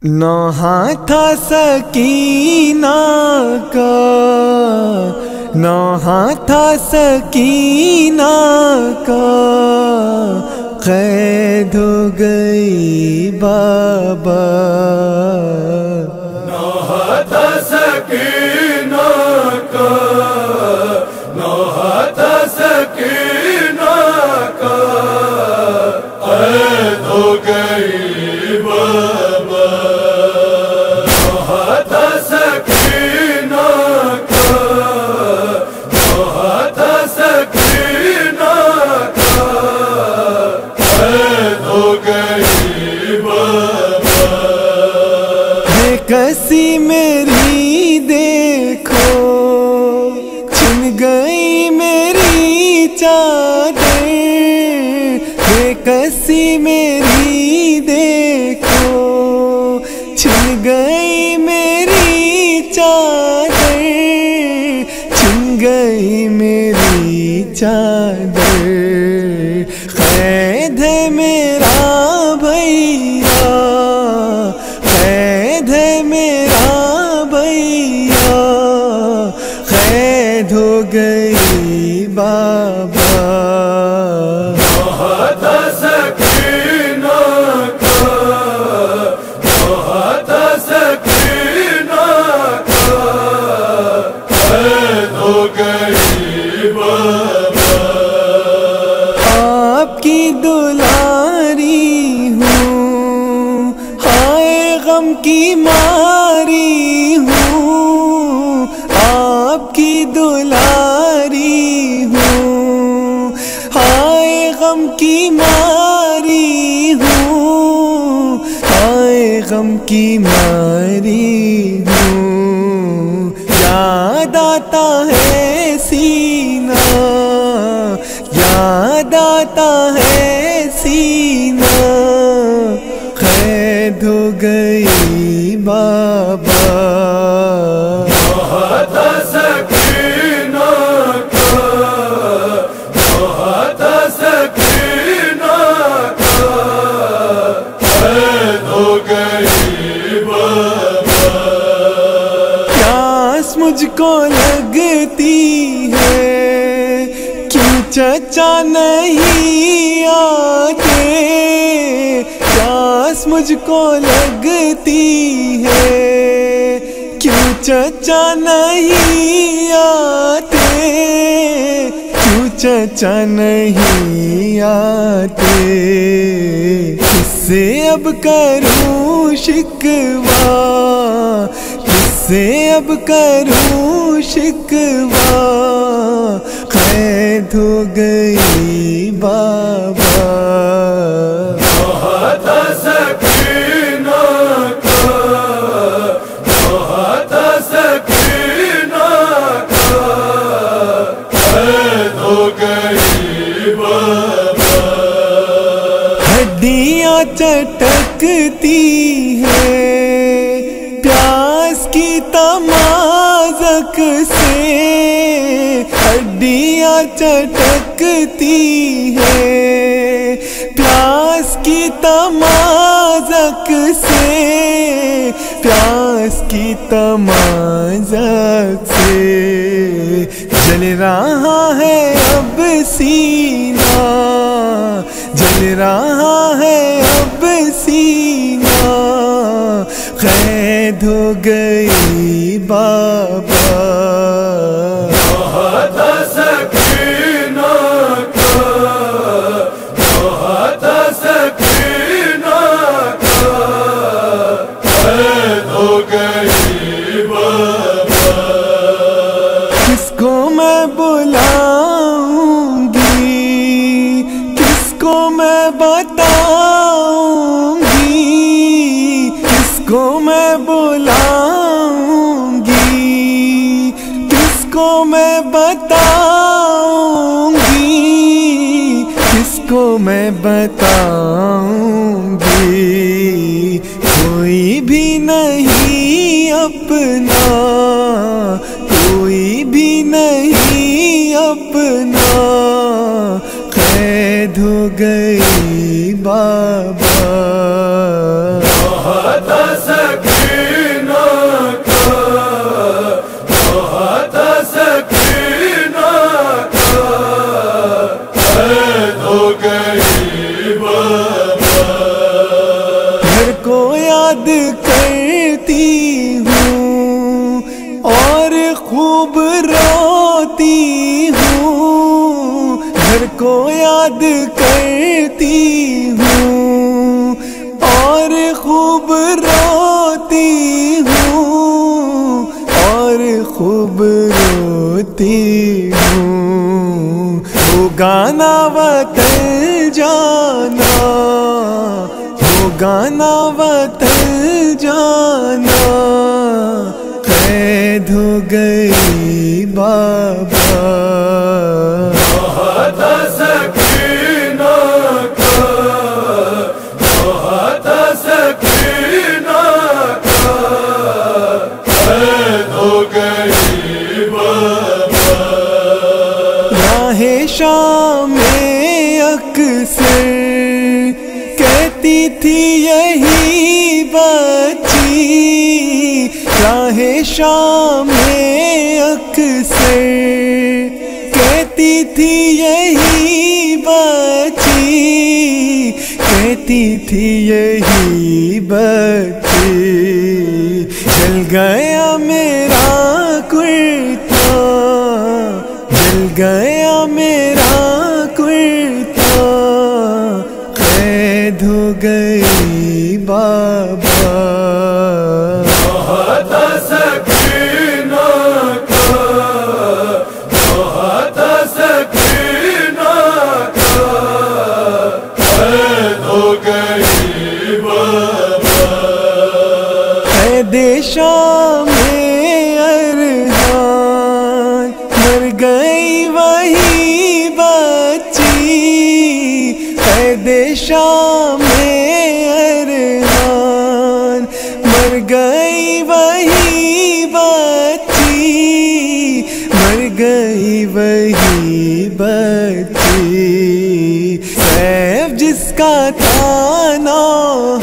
نوحہ تھا سکینہ کا، نوحہ تھا سکینہ کا، قید ہو گئی بابا۔ نوحہ تھا سکینہ کا، نوحہ تھا سکینہ کا، قید ہو گئی بابا۔ نوحہ تھا سکینہ کا، نوحہ تھا سکینہ کا، قید ہو گئی بابا۔ بے کسی میری دیکھو، چھن گئی میری چادر، بے کسی میری دیکھو، چھن گئی میری چادر، چھن گئی میری چادر۔ قید ہے میرا بھیا، قید ہے میرا بھیا، قید ہو گئی بابا۔ نوحہ تھا سکینہ کا، نوحہ تھا سکینہ کا، قید ہو گئی بابا۔ آپ کی دلاری ہوں، ہائے غم کی ماری ہوں، آپ کی دلاری ہوں، ہائے غم کی ماری ہوں، ہائے غم کی ماری ہوں۔ یاد آتا ہے سینہ، یاد آتا ہے سینہ، قید ہو گئی بابا۔ نوحہ تھا سکینہ کا، نوحہ تھا سکینہ کا، قید ہو گئی بابا۔ پیاس مجھ کو لگتی ہے، کیوں چچا نہیں آتے؟ پیاس مجھ کو لگتی ہے، کیوں چچا نہیں آتے؟ کیوں چچا نہیں آتے؟ کس سے اب کروں شکوہ، کس سے اب کروں شکوہ، قید ہو گئی بابا۔ نوحہ تھا سکینہ کا، نوحہ تھا سکینہ کا، قید ہو گئی بابا۔ ہڈیاں چٹکتی ہیں پیاس کی تمازک سے، ہڈیاں چٹکتی ہیں پیاس کی تمازک سے، پیاس کی تمازک سے۔ جل رہا ہے اب سینہ، جل رہا ہے اب سینہ، قید ہو گئی بابا۔ نوحہ تھا سکینہ کا، نوحہ تھا سکینہ کا، قید ہو گئی بابا۔ کس کو میں بلاؤں گی، کس کو میں بتاؤں گی، کس کو میں بلاؤں گی، کس کو میں بتاؤں گی، کس کو میں بتاؤں گی؟ کوئی بھی نہیں اپنا، کوئی بھی نہیں اپنا، قید ہو گئی بابا۔ نوحہ تھا یاد کرتی ہوں اور خوب روتی ہوں، گھر کو یاد کرتی ہوں اور خوب روتی ہوں اور خوب روتی ہوں۔ وہ گانا وطن جانا، وہ گانا وطن جانا قید ہو گئی بابا۔ شام میں اکثر کہتی تھی یہی بچی، راہ شام میں اکثر کہتی تھی یہی بچی، کہتی تھی یہی بچی۔ جل گیا میرا کرتا، جل گیا میرا کرتا قید ہو گئی بابا۔ بہت سکینہ کا، بہت سکینہ کا قید ہو گئی بابا۔ قید شام میں ارحان مر گئی وہی بچی، قید شام میں ارحان مر گئی وہی بچی، مر گئی وہی بچی۔ سیف جس کا تھا نوحہ